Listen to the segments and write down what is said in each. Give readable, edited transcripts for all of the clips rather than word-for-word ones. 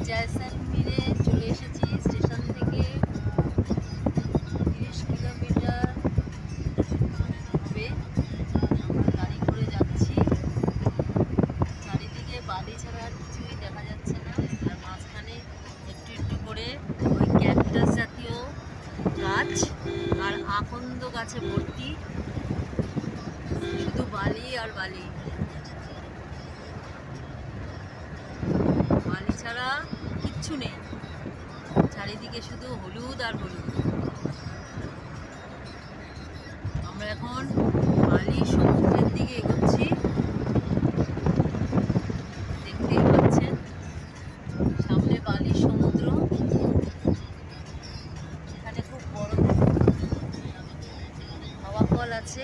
জয়সলমীরে চলে এসেছি স্টেশন থেকে 30 কিলোমিটার হবে। আমরা গাড়ি করে যাচ্ছি, চারিদিকে বালি ছাড়া আর কিছুই দেখা যাচ্ছে না। আর মাঝখানে একটু একটু করে ওই ক্যাকটাস জাতীয় গাছ আর আকন্দ গাছে ভর্তি, শুধু বালি আর বালি, বালি ছাড়া কিচ্ছু নেই, চারিদিকে শুধু হলুদ আর হলুদ। আমরা এখন বালি সমুদ্রের দিকে এগোচ্ছি, দেখতেই পাচ্ছেন সামনে বালি সমুদ্র। এখানে খুব বড় হাওয়া ফল আছে,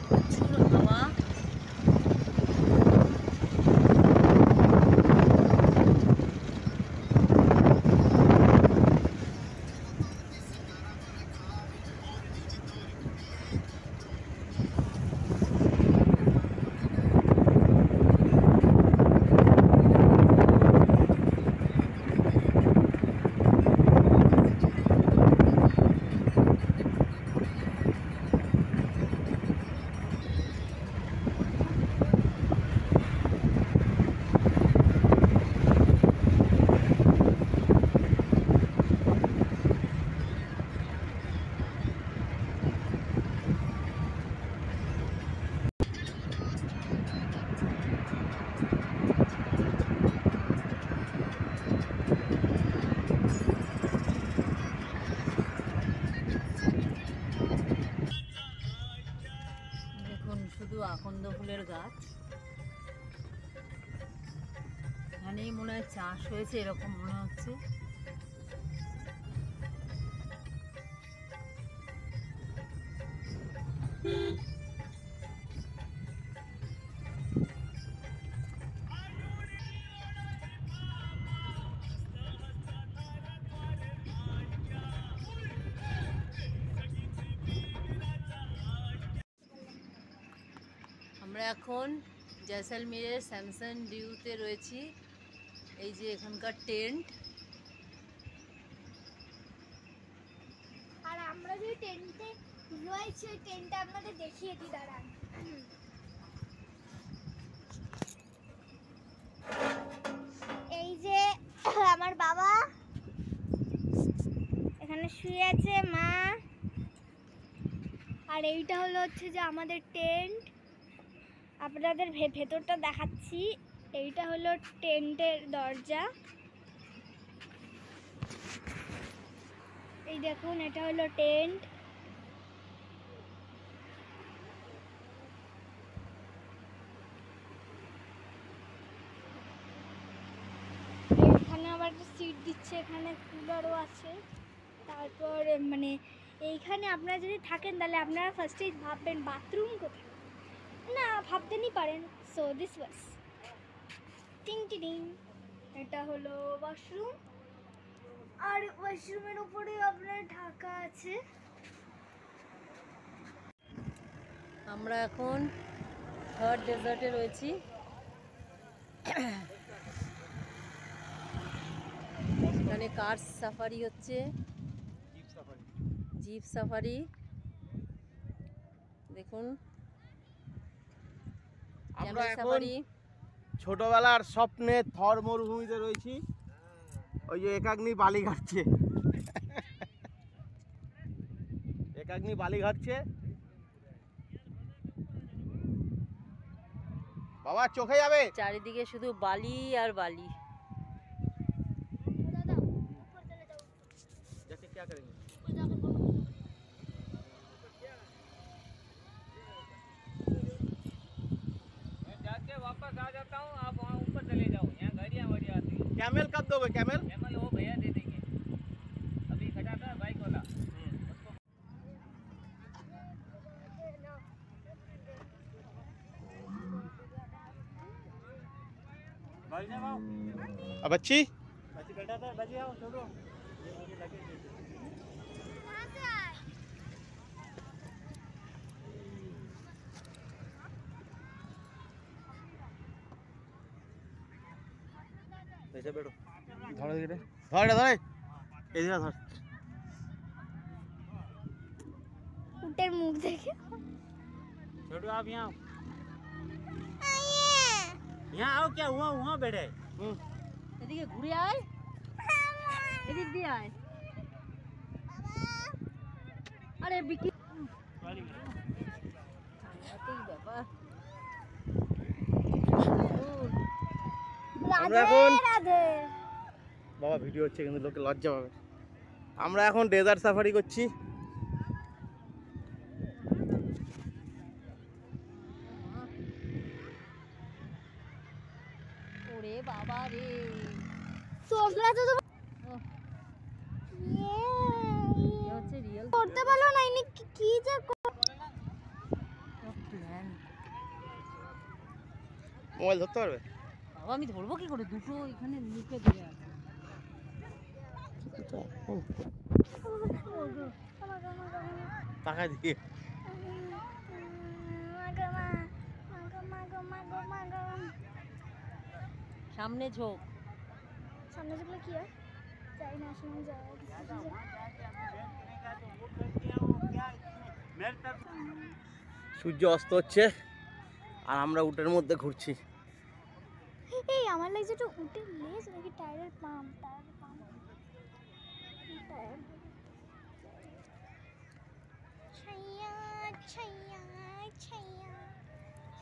প্রচুর হাওয়া। শুধু আকন্দ ফুলের গাছ, এখানেই মনে হয় চাষ হয়েছে এরকম মনে হচ্ছে। আমরা এখন জয়সলমীরের স্যামসাং ডিউতে রয়েছি। এই যে এখানকার টেন্ট, আর আমরা যে টেন্টে রয়েছি ওই টেন্টটা আপনাদের দেখিয়ে দিই, দাঁড়ান। এই যে আমার বাবা এখানে শুয়ে আছে, মা, আর এইটা হচ্ছে যে আমাদের টেন্ট। আপনাদের ভেতরটা দেখাচ্ছি, এইটা হলো টেন্টের দরজা। এই দেখুন, এটা হলো টেন্ট। এখানে আবার একটা সিট দিচ্ছে, এখানে কুলারও আছে। তারপর মানে এইখানে আপনারা যদি থাকেন তাহলে আপনারা ফার্স্টেই ভাববেন বাথরুম কোথায়, না ভাবতেনই পারেন। সো দিস ওয়াজ টিং টিং, এটা হলো ওয়াশরুম, আর ওয়াশরুমের উপরে আপনার ঢাকা আছে। আমরা এখন থার্ড ডেজার্টে রয়েছি। এখানে কার সাফারি হচ্ছে, জিপ সাফারি। দেখুন আমরা এখন ছোটবেলার স্বপ্নে থর মরুভূমিতে রয়েছি। ওই যে একাগ্নি বালি ঘাটছে, একাগ্নি বালি ঘাটছে। বাবা চোখে যাবে, চারিদিকে শুধু বালি আর বালি। क्या करेंगे? मैं जाके वापस आ जाता हूँ, आप वहाँ ऊपर चले जाओ, यहाँ गाड़ियाँ वड़ियाँ आती हैं। कैमल कब दोगे? कैमल कैमल वो भैया दे देंगे, अभी खड़ा था बाइक वाला। अब अच्छी बेटा था बजे आओ छोड़ो। ধরে দিকে ধরে ধরে এদিকে ধর। উটের মুখ দেখে छोटू आप यहाँ यहाँ आओ, क्या हुआ वहाँ बैठे? এদিকে ঘুরে আয়, এদিক দিয়ে আয়। আরে বিকি ব্যাপার। আমরা এখন বাবা ভিডিও হচ্ছে কিন্তু লোকে লজ্জা পাবে। আমরা এখন ডেজার্ট সাফারি করছি। ওরে বাবা রে, তোমরা তো এ হচ্ছে রিয়েল করতে পারলো না, ইনি কি যে প্ল্যান। মোবাইল ধরতে পারবে? বাবা আমি ধরবো কি করে, দুটো এখানে মুখে দিয়ে আছে। টাকা দিয়ে সামনে ঝোঁক। সামনে যেগুলো কি হয় যাই না, আসলে যায় সূর্য অস্ত হচ্ছে আর আমরা উটের মধ্যে ঘুরছি। এই আমার লাগছে একটু উটের লেজ নাকি টায়ারের পাম্প, টায়ারের পাম্প টায়ার। ছাইয়া ছাইয়া ছাইয়া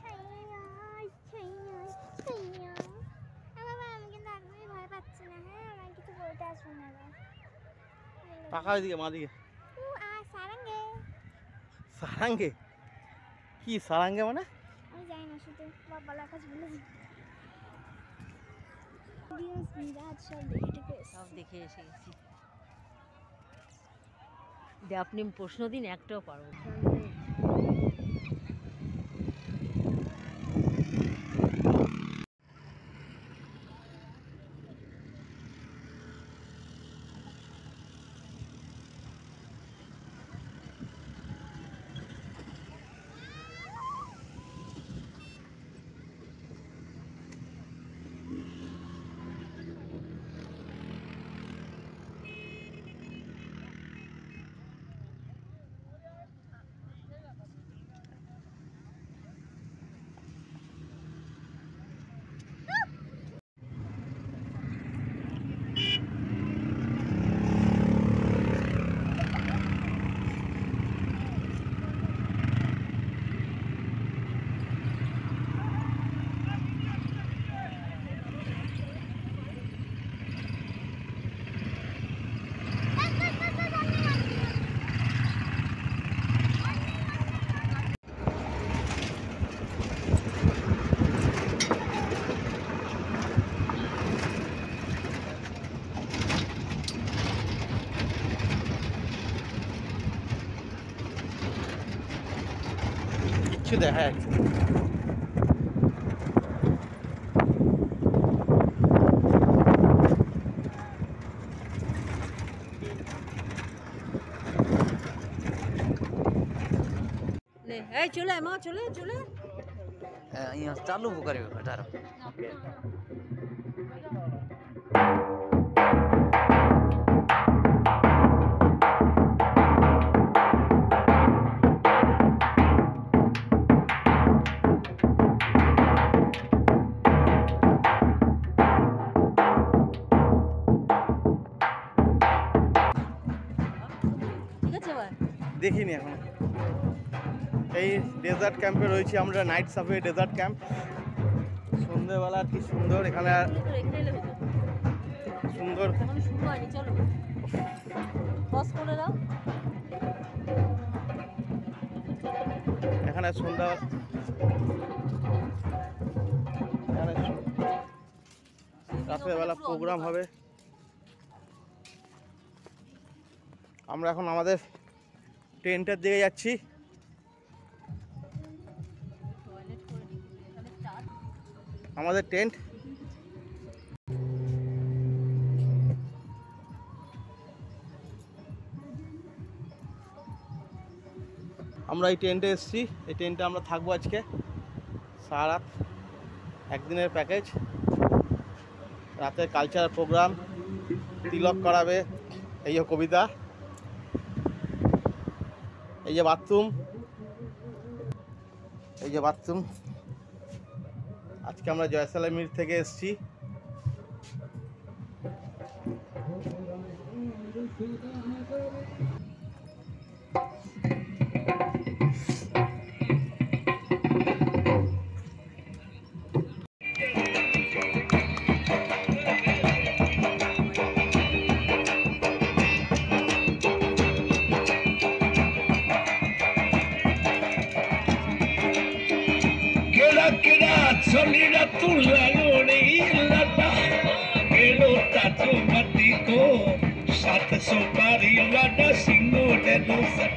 ছাইয়া ছাইয়া ছাইয়া। বাবা আমি কিন্তু একদমই ভয় পাচ্ছি না, হ্যাঁ আমার কিছু বলতে আসবে না। টাকা ওইদিকে মা দিকে। সারাঙ্গে সারাঙ্গে কি সারাঙ্গে মানে? আমি জানি না, শুধু বাবা কাছে বলেছি। সব দেখে এসে গেছি। আপনি প্রশ্ন দিন, একটাও পারবো না। কিচ্ছু দেখা যাচ্ছে না। এই চলে মা, চলে চলে અહીંયા ચાલુ કર્યું અઢાર ঠিক আছে ভাই। দেখিনি এখন। এই ডেজার্ট ক্যাম্পে রয়েছি আমরা, নাইট সাফারি ডেজার্ট ক্যাম্প। সন্ধ্যেবেলা কি সুন্দর এখানে, রেখে এলে হতো, সুন্দর এখনো শুরু হয়নি। চলো বস করে দাও। এখানে সন্ধ্যা রাত্রেবেলা প্রোগ্রাম হবে। আমরা এখন আমাদের টেন্টের দিকে যাচ্ছি। আমাদের টেন্ট আমরা এই টেন্টে এসেছি। এই টেন্টে আমরা থাকবো আজকে সারা রাত, একদিনের প্যাকেজ। রাতে কালচারাল প্রোগ্রাম, তিলক করাবে, এই যে কবিতা, এই যে বাথরুম, এই যে বাথরুম। আজকে আমরা জয়সালমীর থেকে এসেছি। Solida tu la lorilla, pero tato matico, sat sopari lada singo de dosa,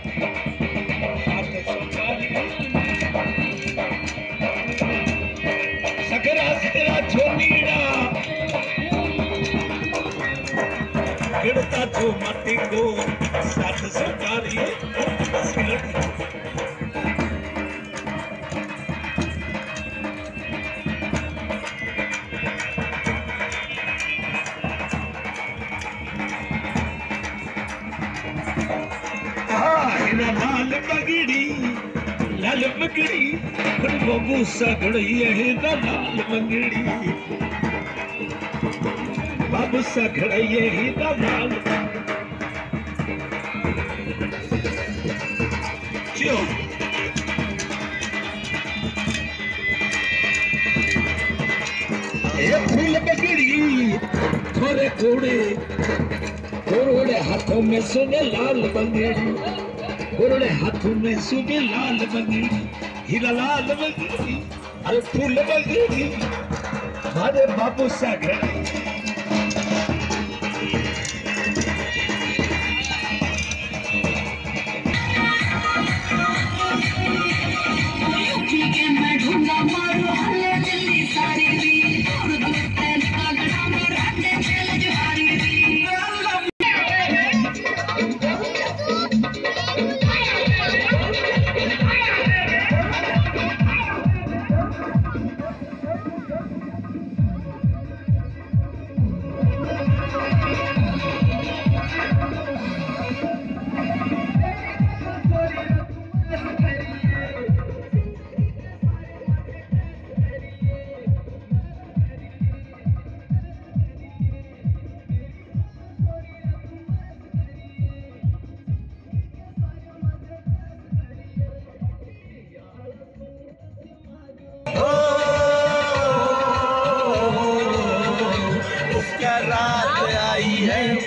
sat sopari. Sakara sakara chonira, pero tato matico, sat sopari. लाल पगड़ी बाबू सगड़ ये लाल पगड़ी बाबू सगड़ ये लाल क्यों ये फूल पगड़ी थोड़े कोड़े कोड़े हाथों में सुने लाल पगड़ी गोरे हाथों में सुबह लाल बंगड़ी, हीरा लाल बंगड़ी, अरे फूल बंगड़ी, हमारे बाबू सागर।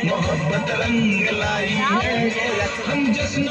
मोहब्बत रंग लाई है, हम जश्न